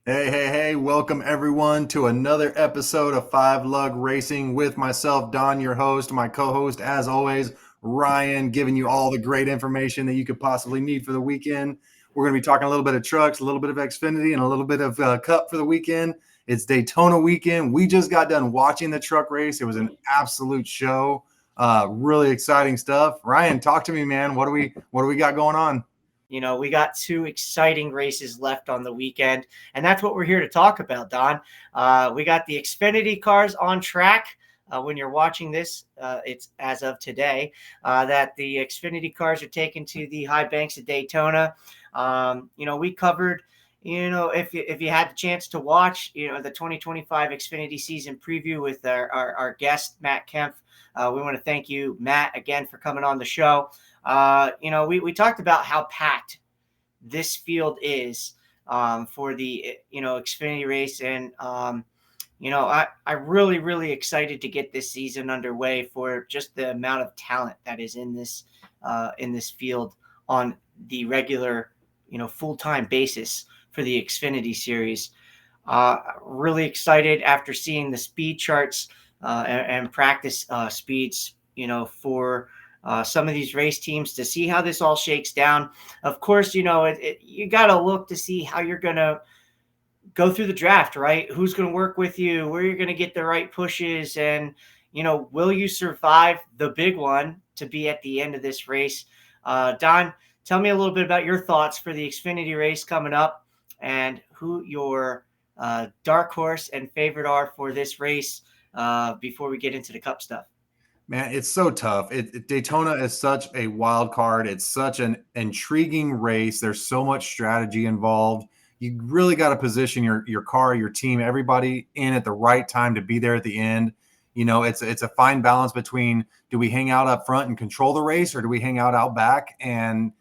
Hey, welcome everyone to another episode of Five Lug Racing with myself, Don, your host, my co host, as always, Ryan, giving you all the great information that you could possibly need for the weekend. We're going to be talking a little bit of trucks, a little bit of Xfinity, and a little bit of Cup for the weekend. It's Daytona weekend. We just got done watching the truck race. It was an absolute show. Really exciting stuff. Ryan, talk to me, man. What do we got going on? We got two exciting races left on the weekend, and that's what we're here to talk about, Don. We got the Xfinity cars on track. When you're watching this, it's as of today that the Xfinity cars are taken to the high banks of Daytona. We covered, if you had the chance to watch, the 2025 Xfinity season preview with our guest, Matt Kempf. We want to thank you, Matt, again for coming on the show. We talked about how packed this field is for the Xfinity race, and I'm really excited to get this season underway for just the amount of talent that is in this field on the regular full time basis for the Xfinity series. Really excited after seeing the speed charts and practice speeds, for some of these race teams to see how this all shakes down. Of course, you got to look to see how you're going to go through the draft, right? Who's going to work with you, where you're going to get the right pushes, and, will you survive the big one to be at the end of this race? Don, tell me a little bit about your thoughts for the Xfinity race coming up and who your dark horse and favorite are for this race before we get into the Cup stuff. Man, it's so tough. Daytona is such a wild card. It's such an intriguing race. There's so much strategy involved. You really got to position your car, your team, everybody in at the right time to be there at the end. It's a fine balance between, do we hang out up front and control the race, or do we hang out back and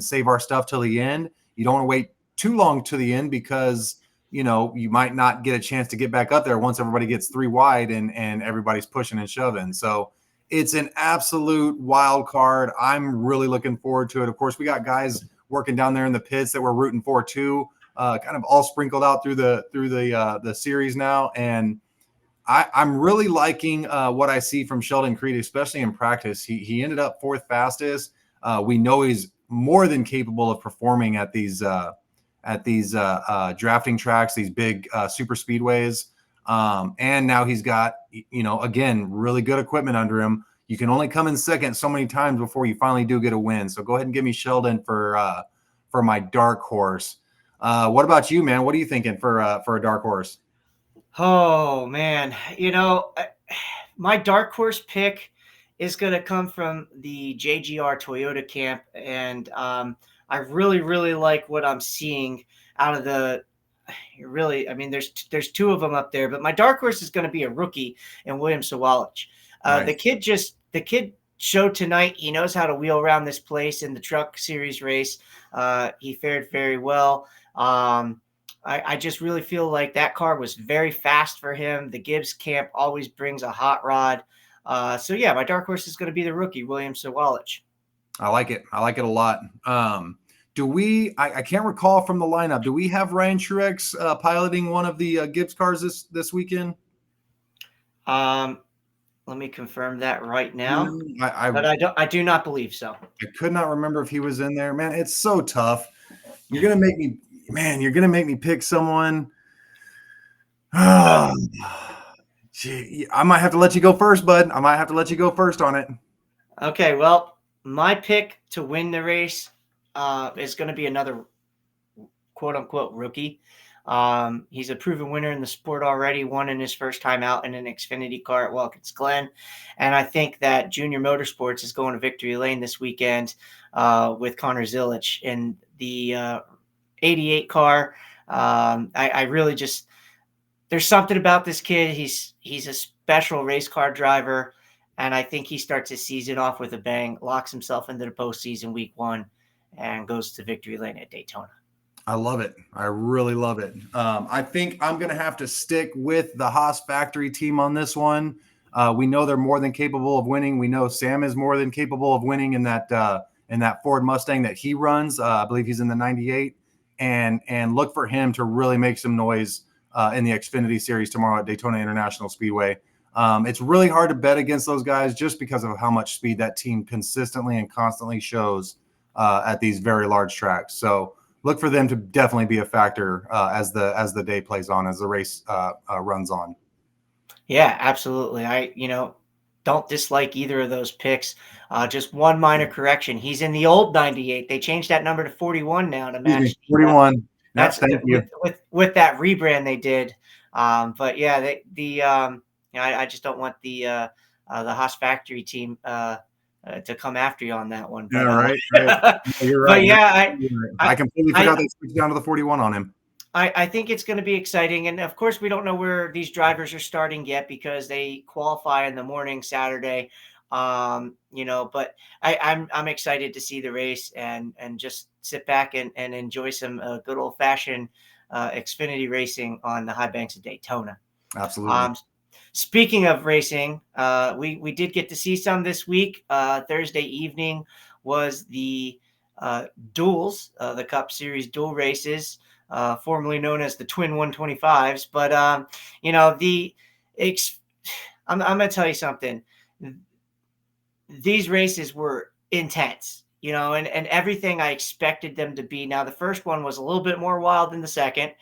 save our stuff till the end? You don't want to wait too long to the end, because you might not get a chance to get back up there once everybody gets three wide and everybody's pushing and shoving. So it's an absolute wild card. I'm really looking forward to it. Of course, we got guys working down there in the pits that we're rooting for too, kind of all sprinkled out through the series now. And I'm really liking what I see from Sheldon Creed, especially in practice. He ended up fourth fastest. We know he's more than capable of performing at these drafting tracks, these big super speedways. And now he's got, again, really good equipment under him. You can only come in second so many times before you finally do get a win. So go ahead and give me Sheldon for my dark horse. What about you, man? What are you thinking for a dark horse? Oh man, my dark horse pick is going to come from the JGR Toyota camp, and I really like what I'm seeing out of the. Really, I mean, there's two of them up there, but my dark horse is going to be a rookie in William Sawalich. Right. The kid showed tonight. He knows how to wheel around this place in the Truck Series race. He fared very well. I just really feel like that car was very fast for him. The Gibbs camp always brings a hot rod. So yeah, my dark horse is going to be the rookie, William Sawalich. I like it. I like it a lot. Do we? I can't recall from the lineup. Do we have Ryan Truex piloting one of the Gibbs cars this weekend? Um, Let me confirm that right You now, know, I but I do not believe so. I could not remember if he was in there. Man, it's so tough. You're gonna make me, man. You're gonna make me pick someone. Uh, Gee, I might have to let you go first, bud. I might have to let you go first on it. okay, well, my pick to win the race is going to be another quote unquote rookie. He's a proven winner in the sport already, won in his first time out in an Xfinity car at Watkins Glen. And I think that Junior Motorsports is going to victory lane this weekend with Connor Zilich in the 88 car. I really just, there's something about this kid. He's a special race car driver. And I think he starts his season off with a bang, locks himself into the postseason week one, and goes to victory lane at Daytona. I love it. I really love it. I think I'm going to have to stick with the Haas factory team on this one. We know they're more than capable of winning. We know Sam is more than capable of winning in that Ford Mustang that he runs. I believe he's in the 98. and look for him to really make some noise in the Xfinity Series tomorrow at Daytona International Speedway. It's really hard to bet against those guys just because of how much speed that team consistently and constantly shows at these very large tracks. So look for them to definitely be a factor as the day plays on, as the race runs on. Yeah, absolutely. Don't dislike either of those picks. Just one minor correction. He's in the old 98. They changed that number to 41 now to Excuse me, match 41. Yep, that's thank you. with that rebrand they did. But yeah, I just don't want the Haas factory team to come after you on that one. Yeah, But right. No, you're but right. yeah, You're right. I I completely I forgot they switched down to the 41 on him. I think it's going to be exciting, and of course, we don't know where these drivers are starting yet because they qualify in the morning Saturday. But I'm excited to see the race and just sit back and enjoy some good old fashioned Xfinity racing on the high banks of Daytona. Absolutely. Um, Speaking of racing, we did get to see some this week. Thursday evening was the Duels, the Cup Series dual races, formerly known as the Twin 125s. But you know the, ex- I'm going to tell you something. These races were intense, and everything I expected them to be. Now, the first one was a little bit more wild than the second.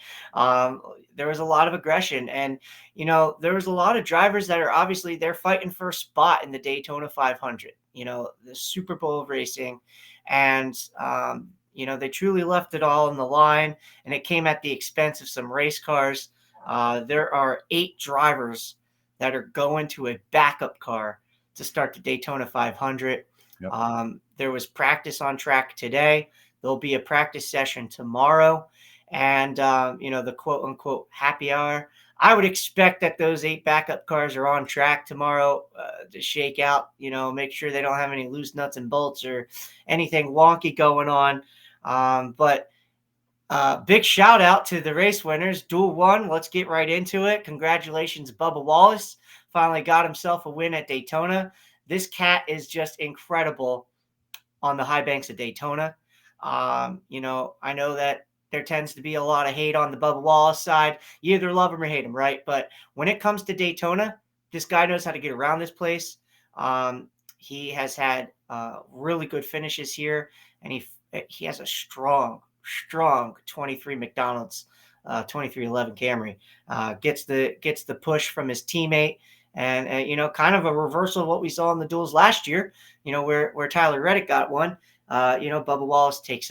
There was a lot of aggression, and there was a lot of drivers that are obviously they're fighting for a spot in the Daytona 500. The Super Bowl of racing, and they truly left it all on the line, and it came at the expense of some race cars. There are 8 drivers that are going to a backup car to start the Daytona 500. Yep. There was practice on track today. There'll be a practice session tomorrow. And, the quote unquote happy hour. I would expect that those 8 backup cars are on track tomorrow to shake out, make sure they don't have any loose nuts and bolts or anything wonky going on. But big shout out to the race winners. Duel 1. Let's get right into it. Congratulations, Bubba Wallace. Finally got himself a win at Daytona. This cat is just incredible on the high banks of Daytona. I know that there tends to be a lot of hate on the Bubba Wallace side. You either love him or hate him, right? But when it comes to Daytona, this guy knows how to get around this place. He has had really good finishes here, and he has a strong 23 McDonald's 2311 Camry. Gets the push from his teammate, and kind of a reversal of what we saw in the duels last year. Where Tyler Reddick got one. Bubba Wallace takes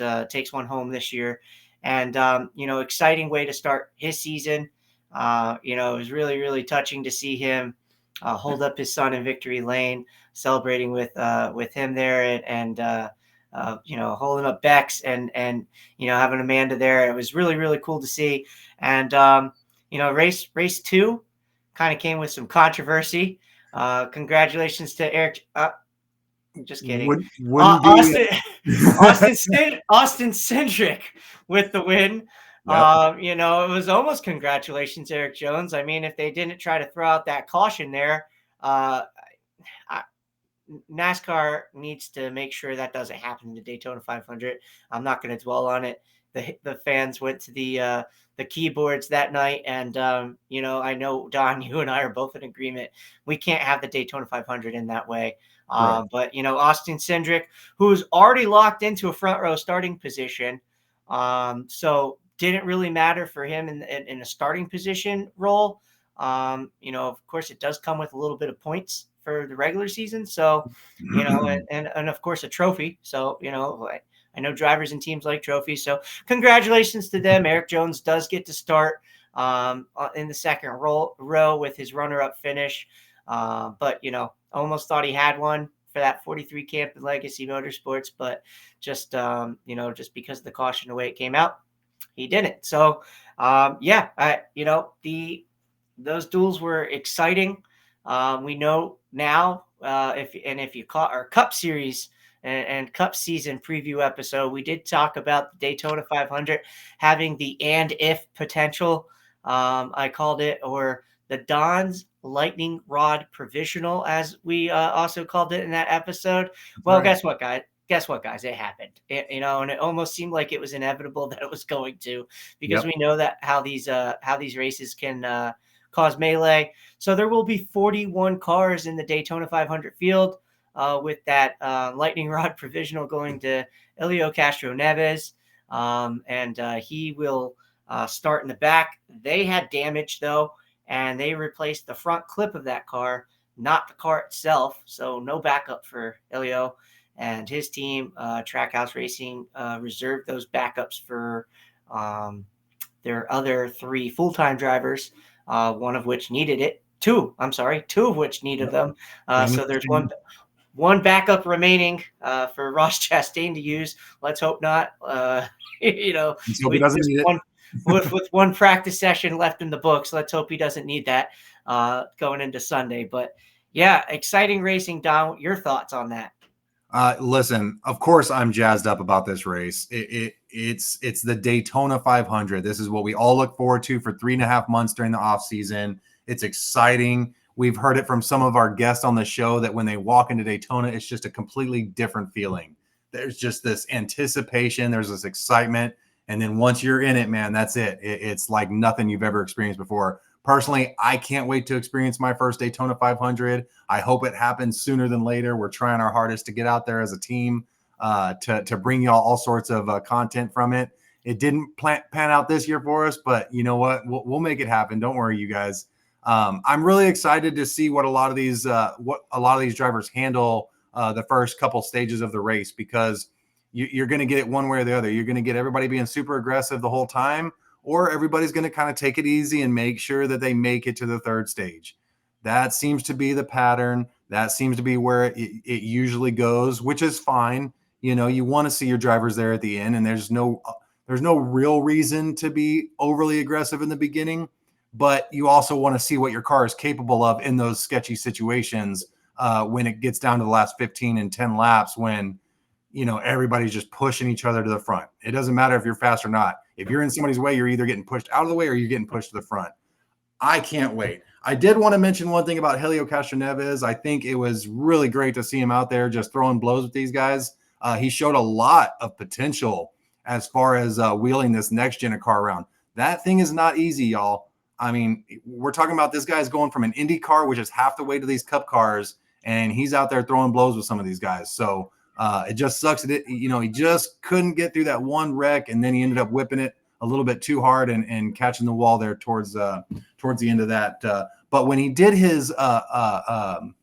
one home this year, and exciting way to start his season. It was really, really touching to see him hold up his son in victory lane, celebrating with him there, and holding up Bex and having Amanda there. It was really, really cool to see. And race 2 kind of came with some controversy. Congratulations to Eric. Just kidding. Wouldn't Austin, be Austin Cindric with the win. Yep. It was almost congratulations, Eric Jones. I mean, if they didn't try to throw out that caution there, NASCAR needs to make sure that doesn't happen in the Daytona 500. I'm not going to dwell on it. The fans went to the keyboards that night, and I know Don, you and I are both in agreement. We can't have the Daytona 500 in that way. But Austin Cindric, who's already locked into a front row starting position, so didn't really matter for him in a starting position role. Of course, it does come with a little bit of points for the regular season. So, and of course a trophy. So, I know drivers and teams like trophies. So congratulations to them. Eric Jones does get to start in the second row with his runner-up finish. But, almost thought he had one for that 43 Camp and Legacy Motorsports, but just because of the caution, the way it came out, he didn't. So, those duels were exciting. We know now, if you caught our Cup Series and Cup season preview episode, we did talk about the Daytona 500 having the and if potential. I called it, or the Don's Lightning Rod Provisional, as we also called it in that episode. Well, right. guess what, guess what, guys? It happened. And it almost seemed like it was inevitable that it was going to, because Yep. we know that how these races can cause melee. So there will be 41 cars in the Daytona 500 field, with that lightning rod provisional going to Elio Castro Neves, and he will start in the back. They had damage though, and they replaced the front clip of that car, not the car itself. So no backup for Elio and his team. Trackhouse Racing reserved those backups for um, their other three full-time drivers, one of which needed it. Two of which needed Yep. them. Famous So there's thing. one backup remaining for Ross Chastain to use. Let's hope not. Let's hope he With doesn't just need it. one with one practice session left in the books, let's hope he doesn't need that going into Sunday. But yeah, exciting racing, Don. Your thoughts on that? Listen, of course I'm jazzed up about this race. It's the Daytona 500. This is what we all look forward to for 3.5 months during the off season. It's exciting. We've heard it from some of our guests on the show that when they walk into Daytona, it's just a completely different feeling. There's just this anticipation. There's this excitement. And then once you're in it, man, that's it. It's like nothing you've ever experienced before. Personally, I can't wait to experience my first Daytona 500. I hope it happens sooner than later. We're trying our hardest to get out there as a team, to bring y'all all sorts of content from it. It didn't pan out this year for us, but you know what? We'll make it happen. Don't worry, you guys. I'm really excited to see what a lot of these drivers handle the first couple stages of the race, because you're going to get it one way or the other. You're going to get everybody being super aggressive the whole time, or everybody's going to kind of take it easy and make sure that they make it to the third stage. That seems to be the pattern. That seems to be where it usually goes, which is fine. You want to see your drivers there at the end, and there's no real reason to be overly aggressive in the beginning, but you also want to see what your car is capable of in those sketchy situations, when it gets down to the last 15 and 10 laps, when everybody's just pushing each other to the front. It doesn't matter if you're fast or not. If you're in somebody's way, you're either getting pushed out of the way or you're getting pushed to the front. I can't wait. I did want to mention one thing about Helio Castroneves. I think it was really great to see him out there just throwing blows with these guys. He showed a lot of potential as far as wheeling this next gen of car around. That thing is not easy, y'all. I mean, we're talking about this guy's going from an Indy car, which is half the weight of these Cup cars, and he's out there throwing blows with some of these guys. So it just sucks that he just couldn't get through that one wreck, and then he ended up whipping it a little bit too hard and catching the wall there towards the end of that. But when he did his when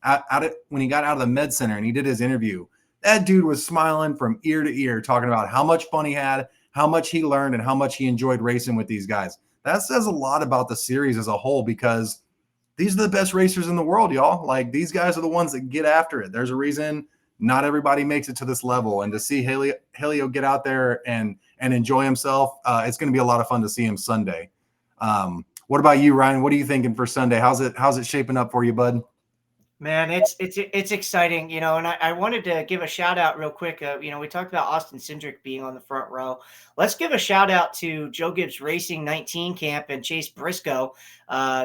he got out of the med center and he did his interview, that dude was smiling from ear to ear, talking about how much fun he had, how much he learned, and how much he enjoyed racing with these guys. That says a lot about the series as a whole, because these are the best racers in the world, y'all. Like, these guys are the ones that get after it. There's a reason not everybody makes it to this level, and to see Helio get out there and enjoy himself, it's going to be a lot of fun to see him Sunday. What about you, Ryan? What are you thinking for Sunday? How's it shaping up for you, bud? Man, it's exciting, and I wanted to give a shout out real quick. We talked about Austin Cindric being on the front row. Let's give a shout out to Joe Gibbs Racing 19 camp and Chase Briscoe.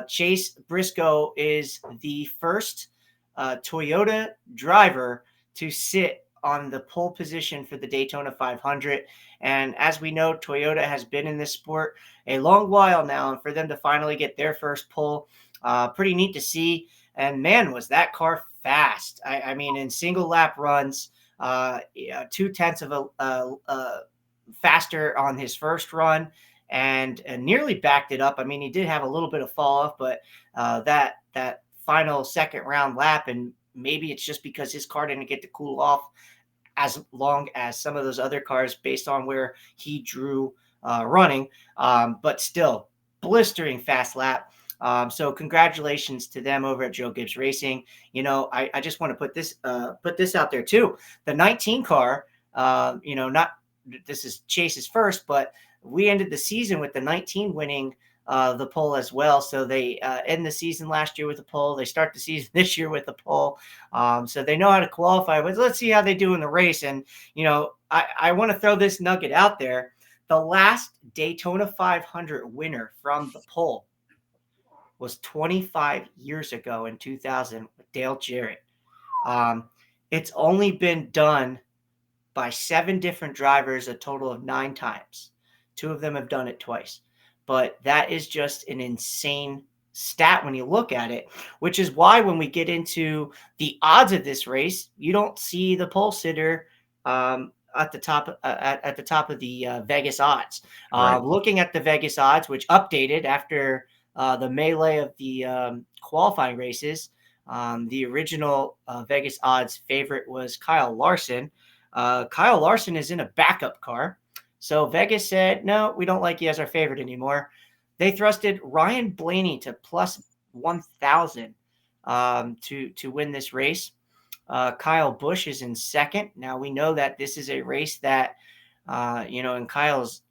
Chase Briscoe is the first Toyota driver to sit on the pole position for the Daytona 500. And as we know, Toyota has been in this sport a long while now, and for them to finally get their first pole, pretty neat to see. And man, was that car fast. I mean, in single lap runs, 2/10 of a faster on his first run, and nearly backed it up. I mean, he did have a little bit of fall off, but that final second round lap, and maybe it's just because his car didn't get to cool off as long as some of those other cars based on where he drew running, but still blistering fast lap. So congratulations to them over at Joe Gibbs Racing. I just want to put this out there too. The 19 car, not this is Chase's first, but we ended the season with the 19 winning the pole as well. So they end the season last year with a pole. They start the season this year with a pole. So they know how to qualify. But let's see how they do in the race. And, I want to throw this nugget out there. The last Daytona 500 winner from the pole was 25 years ago in 2000 with Dale Jarrett. It's only been done by 7 different drivers, a total of 9 times. 2 of them have done it twice. But that is just an insane stat when you look at it, which is why when we get into the odds of this race, you don't see the pole sitter at the top at the top of the Vegas odds. Right. Looking at the Vegas odds, which updated after the melee of the qualifying races, the original Vegas odds favorite was Kyle Larson. Kyle Larson is in a backup car. So Vegas said, no, we don't like you as our favorite anymore. They thrusted Ryan Blaney to plus 1,000 to win this race. Kyle Busch is in second. Now we know that this is a race that, in Kyle's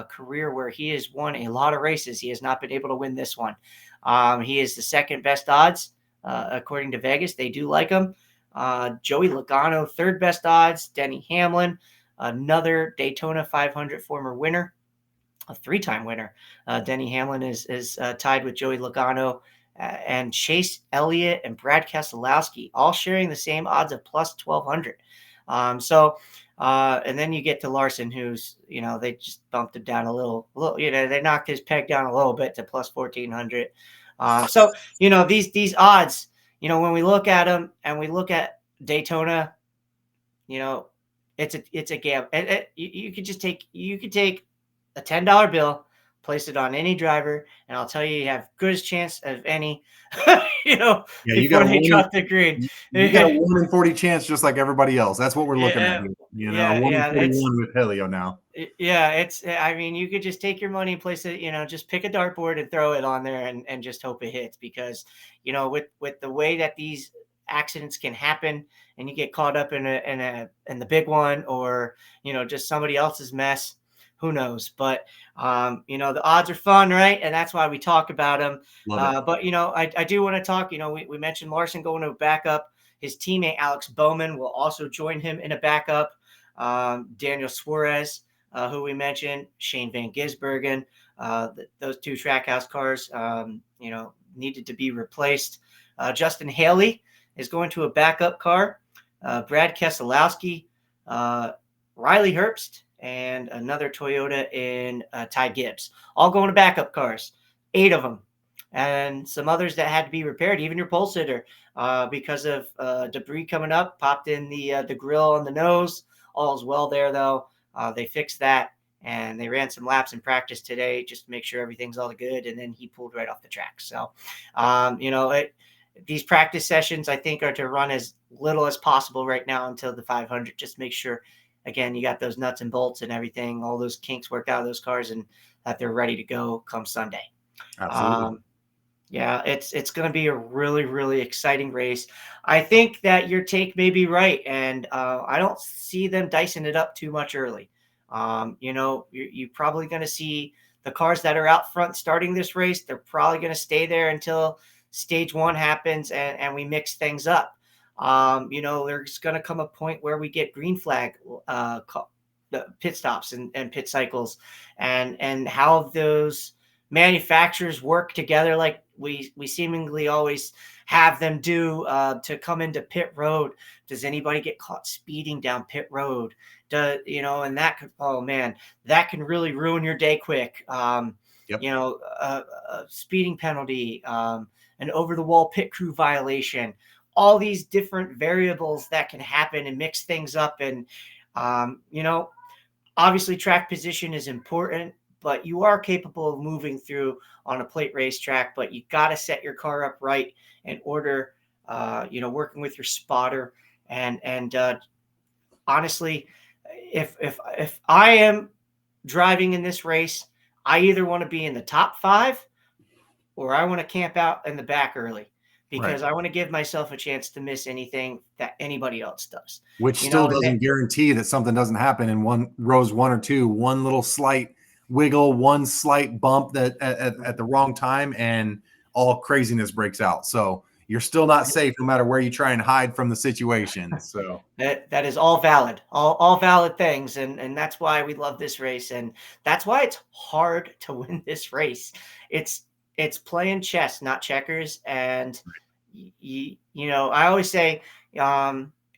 career where he has won a lot of races, he has not been able to win this one. He is the second best odds, according to Vegas. They do like him. Joey Logano, third best odds. Denny Hamlin, another Daytona 500 former winner, a 3-time winner. Denny Hamlin is tied with Joey Logano and Chase Elliott and Brad Keselowski, all sharing the same odds of plus 1,200. And then you get to Larson, who's, they just bumped him down a little, they knocked his peg down a little bit to plus 1,400. These odds, when we look at them and we look at Daytona, it's a gamble. You could take a $10 bill, place it on any driver, and I'll tell you, you have good chance of any, before they drop the green. You got a 1 in 40 chance, just like everybody else. That's what we're looking at here. 1 in 41 with Helio now. You could just take your money and place it, just pick a dartboard and throw it on there and just hope it hits, because, with the way that these accidents can happen and you get caught up in the big one, or, just somebody else's mess, who knows? But, the odds are fun, right? And that's why we talk about them. But, I do want to talk, we mentioned Larson going to a backup. His teammate, Alex Bowman, will also join him in a backup. Daniel Suarez, who we mentioned, Shane Van Gisbergen, those 2 Trackhouse cars, needed to be replaced. Justin Haley is going to a backup car. Brad Keselowski, Riley Herbst, and another Toyota in Ty Gibbs, all going to backup cars, 8 of them, and some others that had to be repaired. Even your pole sitter, because of debris coming up, popped in the grill on the nose. All's well there, though. They fixed that, and they ran some laps in practice today just to make sure everything's all good, and then he pulled right off the track. So, these practice sessions, I think, are to run as little as possible right now until the 500. Just make sure, again, you got those nuts and bolts and everything, all those kinks worked out of those cars, and that they're ready to go come Sunday. Absolutely. It's going to be a really, really exciting race. I think that your take may be right, and I don't see them dicing it up too much early. You're probably going to see the cars that are out front starting this race. They're probably going to stay there until stage 1 happens and we mix things up. There's going to come a point where we get green flag the pit stops and pit cycles, and how those manufacturers work together, like we seemingly always have them do, to come into pit road. Does anybody get caught speeding down pit road? And that could, oh man, that can really ruin your day quick. Yep. A speeding penalty, an over the wall pit crew violation, all these different variables that can happen and mix things up. And, obviously track position is important, but you are capable of moving through on a plate racetrack, but you got to set your car up right in order, working with your spotter. And honestly, if I am driving in this race, I either want to be in the top 5 or I want to camp out in the back early, because I want to give myself a chance to miss anything that anybody else does. Which still doesn't guarantee that something doesn't happen in rows 1 or 2, one little slight wiggle, one slight bump that at the wrong time, and all craziness breaks out. So you're still not safe no matter where you try and hide from the situation. So that is all valid, all valid things. And that's why we love this race. And that's why it's hard to win this race. It's playing chess, not checkers. And I always say,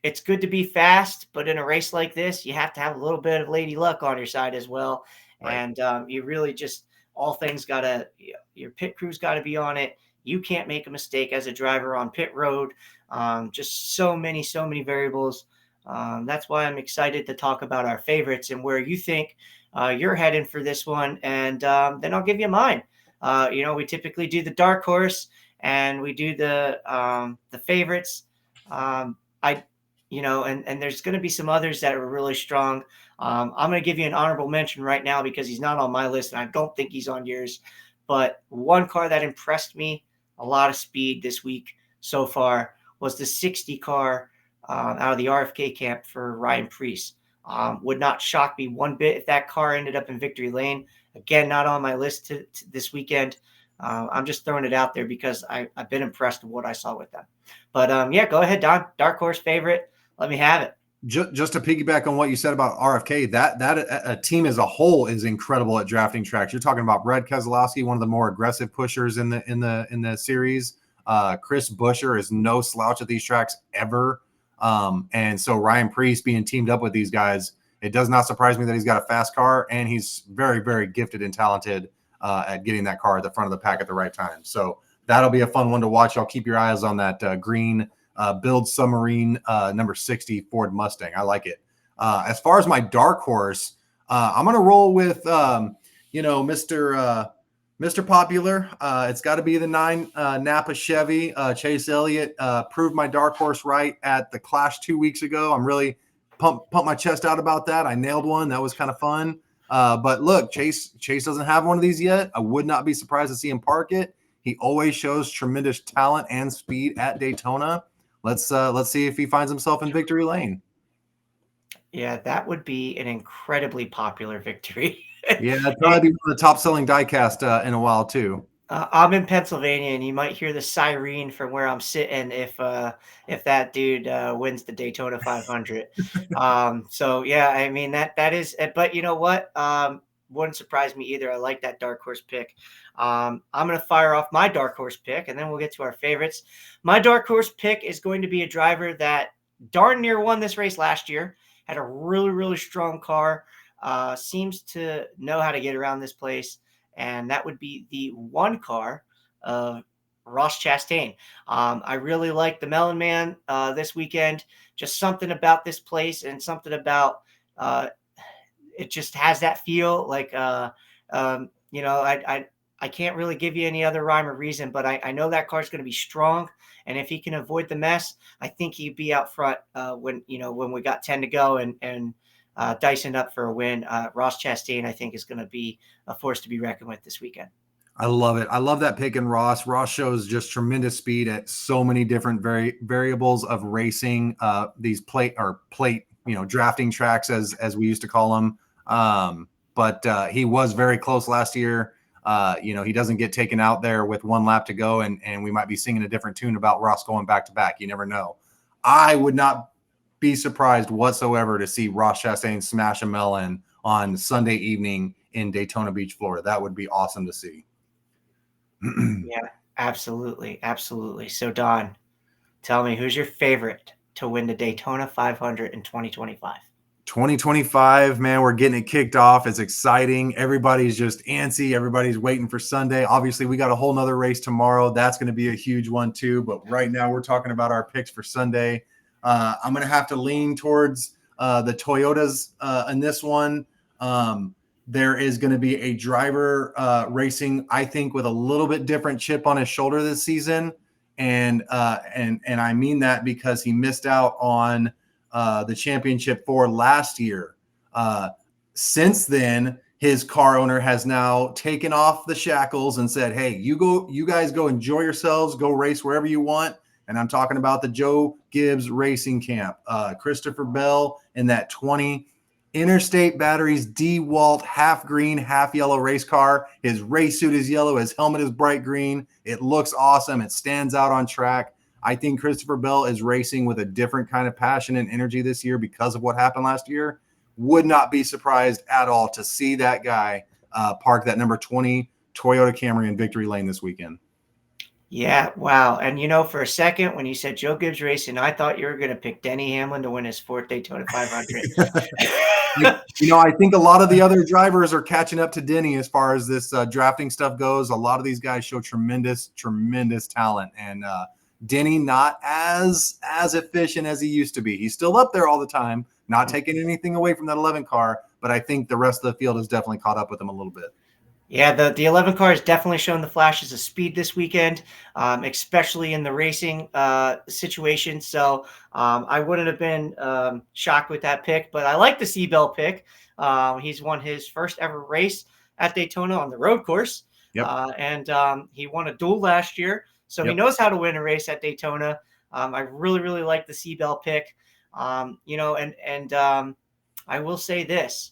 it's good to be fast, but in a race like this, you have to have a little bit of lady luck on your side as well. Right. And you really just, all things gotta, your pit crew's got to be on it. You can't make a mistake as a driver on pit road. Just so many variables. That's why I'm excited to talk about our favorites and where you think you're heading for this one. And then I'll give you mine. We typically do the dark horse and we do the favorites. I and there's going to be some others that are really strong. I'm going to give you an honorable mention right now because he's not on my list, and I don't think he's on yours. But one car that impressed me, a lot of speed this week so far, was the 60 car out of the RFK camp for Ryan Preece. Would not shock me one bit if that car ended up in victory lane. Again, not on my list to this weekend. I'm just throwing it out there because I've been impressed with what I saw with them. But yeah, go ahead, Don. Dark horse favorite. Let me have it. Just to piggyback on what you said about RFK, that a team as a whole is incredible at drafting tracks. You're talking about Brad Keselowski, one of the more aggressive pushers in the series. Chris Buescher is no slouch at these tracks ever. And so Ryan Preece being teamed up with these guys, it does not surprise me that he's got a fast car, and he's very, very gifted and talented at getting that car at the front of the pack at the right time. So that'll be a fun one to watch. I'll keep your eyes on that green build submarine number 60 Ford Mustang. I like it. As far as my dark horse, I'm going to roll with, Mr. Popular. It's got to be the 9 Napa Chevy. Chase Elliott proved my dark horse right at the Clash 2 weeks ago. I'm really pump my chest out about that. I nailed one. That was kind of fun. But look, Chase doesn't have one of these yet. I would not be surprised to see him park it. He always shows tremendous talent and speed at Daytona. Let's see if he finds himself in victory lane. Yeah, that would be an incredibly popular victory. Yeah, that'd probably be one of the top selling diecast in a while too. I'm in Pennsylvania, and you might hear the siren from where I'm sitting if that dude wins the Daytona 500. So yeah, I mean that is. But you know what? Wouldn't surprise me either. I like that dark horse pick. I'm going to fire off my dark horse pick, and then we'll get to our favorites. My dark horse pick is going to be a driver that darn near won this race last year. Had a really, really strong car. Seems to know how to get around this place. And that would be the 1 car of Ross Chastain. I really like the Melon Man this weekend. Just something about this place and something about it just has that feel like I can't really give you any other rhyme or reason, but I know that car's going to be strong, and if he can avoid the mess, I think he'd be out front when we got 10 to go and dicing up for a win. Ross Chastain, I think, is going to be a force to be reckoned with this weekend. I love it. I love that pick in Ross. Ross shows just tremendous speed at so many different variables of racing. These plate, drafting tracks as we used to call them. But he was very close last year. He doesn't get taken out there with 1 lap to go, and we might be singing a different tune about Ross going back to back. You never know. I would not be surprised whatsoever to see Ross Chastain smash a melon on Sunday evening in Daytona Beach, Florida. That would be awesome to see. Yeah, absolutely. Absolutely. So Don, tell me, who's your favorite to win the Daytona 500 in 2025? 2025, man, we're getting it kicked off. It's exciting. Everybody's just antsy. Everybody's waiting for Sunday. Obviously, we got a whole nother race tomorrow. That's going to be a huge one too. But right now we're talking about our picks for Sunday. I'm going to have to lean towards the Toyotas in this one. There is going to be a driver racing, I think, with a little bit different chip on his shoulder this season. And I mean that because he missed out on the championship for last year. Since then, his car owner has now taken off the shackles and said, hey, you guys go enjoy yourselves, go race wherever you want. And I'm talking about the Joe Gibbs Racing Camp. Christopher Bell in that 20 Interstate Batteries DeWalt half green, half yellow race car. His race suit is yellow. His helmet is bright green. It looks awesome. It stands out on track. I think Christopher Bell is racing with a different kind of passion and energy this year because of what happened last year. Would not be surprised at all to see that guy park that number 20 Toyota Camry in victory lane this weekend. Yeah, wow. And for a second when you said Joe Gibbs Racing, I thought you were going to pick Denny Hamlin to win his fourth Daytona 500. I think a lot of the other drivers are catching up to Denny as far as this drafting stuff goes. A lot of these guys show tremendous talent, and Denny not as efficient as he used to be. He's still up there all the time, not taking anything away from that 11 car, but I think the rest of the field has definitely caught up with him a little bit. Yeah, the 11 car has definitely shown the flashes of speed this weekend, especially in the racing situation. So I wouldn't have been shocked with that pick, but I like the Seabell pick. He's won his first ever race at Daytona on the road course, Yep. and he won a duel last year, so he knows how to win a race at Daytona. I really like the Seabell pick. I will say this.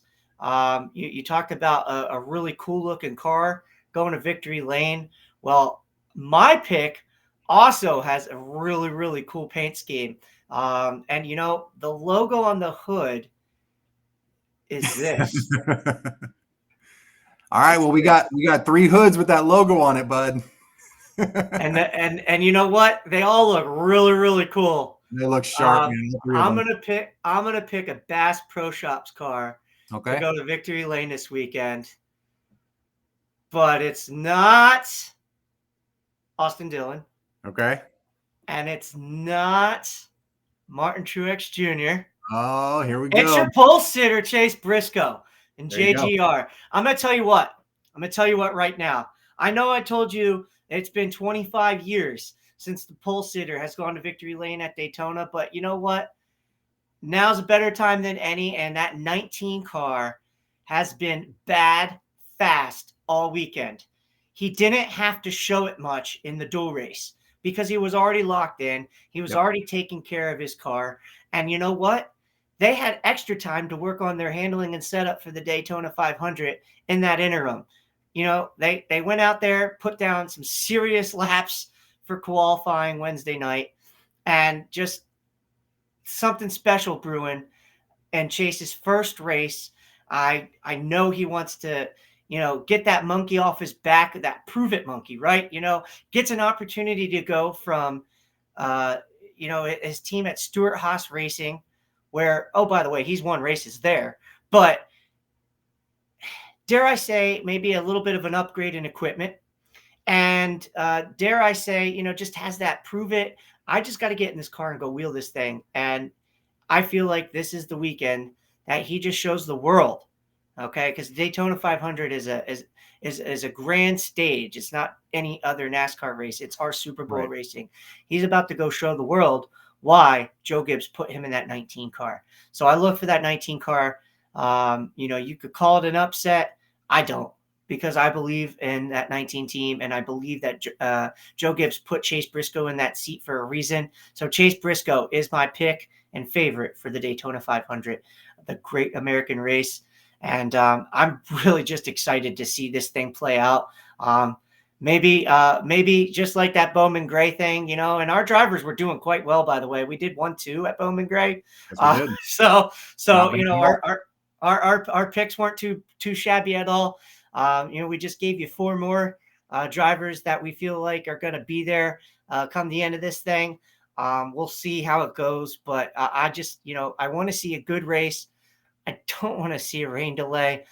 You talked about a really cool looking car going to victory lane. Well, my pick also has a really cool paint scheme. And the logo on the hood is this. All right. Well, we got 3 hoods with that logo on it, bud. And you know what? They all look really cool. They look sharp, man. All 3 of I'm them. gonna pick a Bass Pro Shops car to Okay. go to victory lane this weekend. But it's not Austin Dillon. Okay. And it's not Martin Truex Jr. Oh, here we go. It's your pole sitter, Chase Briscoe and There you go. JGR. I'm going to tell you what. I'm going to tell you what right now. I know I told you it's been 25 years since the pole sitter has gone to victory lane at Daytona, but you know what? Now's a better time than any, and that 19 car has been bad fast all weekend. He didn't have to show it much in the duel race because he was already locked in. He was already taking care of his car. And you know what? They had extra time to work on their handling and setup for the Daytona 500 in that interim. They went out there, put down some serious laps for qualifying Wednesday night, and just something special brewing. And Chase's first race, I know he wants to, get that monkey off his back, that prove it monkey, right? Gets an opportunity to go from, his team at Stewart Haas Racing, where, oh, by the way, he's won races there, but dare I say, maybe a little bit of an upgrade in equipment. And dare I say, just has that prove it. I just got to get in this car and go wheel this thing. And I feel like this is the weekend that he just shows the world, okay? Because Daytona 500 is a grand stage. It's not any other NASCAR race. It's our Super Bowl racing. He's about to go show the world why Joe Gibbs put him in that 19 car. So I look for that 19 car. You could call it an upset. I don't, because I believe in that 19 team, and I believe that Joe Gibbs put Chase Briscoe in that seat for a reason. So Chase Briscoe is my pick and favorite for the Daytona 500, the great American race. And I'm really just excited to see this thing play out. Maybe just like that Bowman Gray thing, and our drivers were doing quite well, by the way. We did 1-2 at Bowman Gray. Yes, so our picks weren't too shabby at all. We just gave you 4 more drivers that we feel like are going to be there come the end of this thing. We'll see how it goes, but I just, I want to see a good race. I don't want to see a rain delay.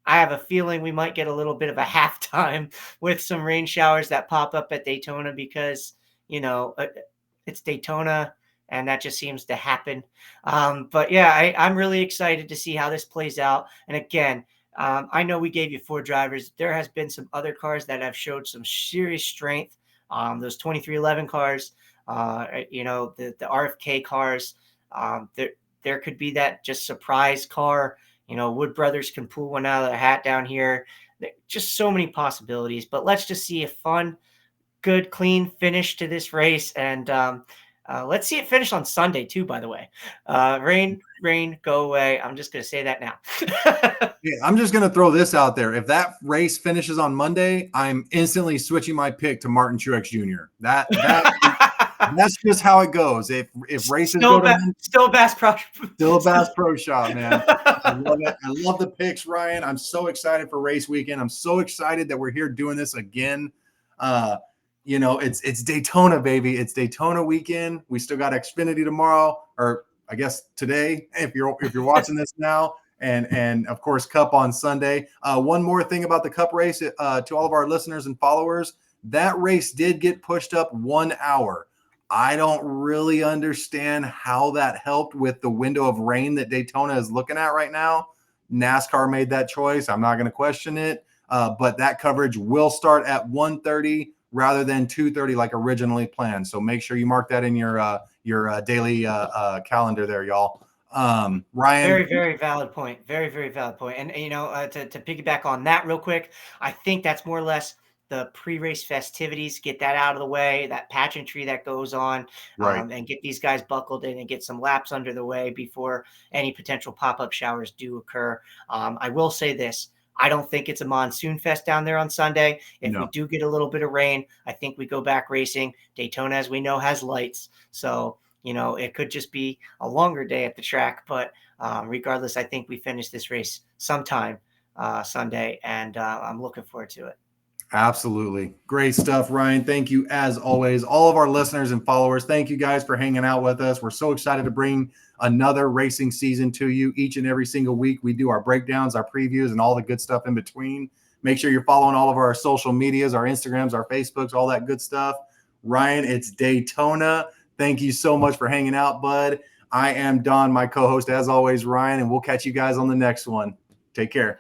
I have a feeling we might get a little bit of a halftime with some rain showers that pop up at Daytona because, it's Daytona and that just seems to happen. But yeah, I'm really excited to see how this plays out. And again, I know we gave you 4 drivers. There has been some other cars that have showed some serious strength. Those 2311 cars, the RFK cars. There could be that just surprise car. Wood Brothers can pull one out of their hat down here. Just so many possibilities. But let's just see a fun, good, clean finish to this race. And let's see it finish on Sunday too, by the way. Rain, go away. I'm just going to say that now. Yeah, I'm just going to throw this out there. If that race finishes on Monday, I'm instantly switching my pick to Martin Truex Jr. That's just how it goes. If races still go to still a Bass Pro, still a Bass Pro Shop, man. I love it. I love the picks, Ryan. I'm so excited for race weekend. I'm so excited that we're here doing this again. it's Daytona, baby. It's Daytona weekend. We still got Xfinity tomorrow, or I guess today, if you're watching this now, and of course Cup on Sunday. One more thing about the Cup race to all of our listeners and followers, that race did get pushed up 1 hour. I don't really understand how that helped with the window of rain that Daytona is looking at right now. NASCAR made that choice. I'm not going to question it, but that coverage will start at 1:30 rather than 2:30 like originally planned. So make sure you mark that in your daily calendar there, y'all. Ryan. Very, very valid point. Very, very valid point. And to piggyback on that real quick, I think that's more or less the pre-race festivities. Get that out of the way, that pageantry that goes on, Right. and get these guys buckled in and get some laps under the way before any potential pop-up showers do occur. I will say this. I don't think it's a monsoon fest down there on Sunday. If we No. do get a little bit of rain, I think we go back racing. Daytona, as we know, has lights. So, it could just be a longer day at the track. But regardless, I think we finish this race sometime Sunday, and I'm looking forward to it. Absolutely. Great stuff, Ryan. Thank you as always. All of our listeners and followers, thank you guys for hanging out with us. We're so excited to bring another racing season to you each and every single week. We do our breakdowns, our previews, and all the good stuff in between. Make sure you're following all of our social medias, our Instagrams, our Facebooks, all that good stuff. Ryan, it's Daytona. Thank you so much for hanging out, bud. I am Don, my co-host, as always, Ryan, and we'll catch you guys on the next one. Take care.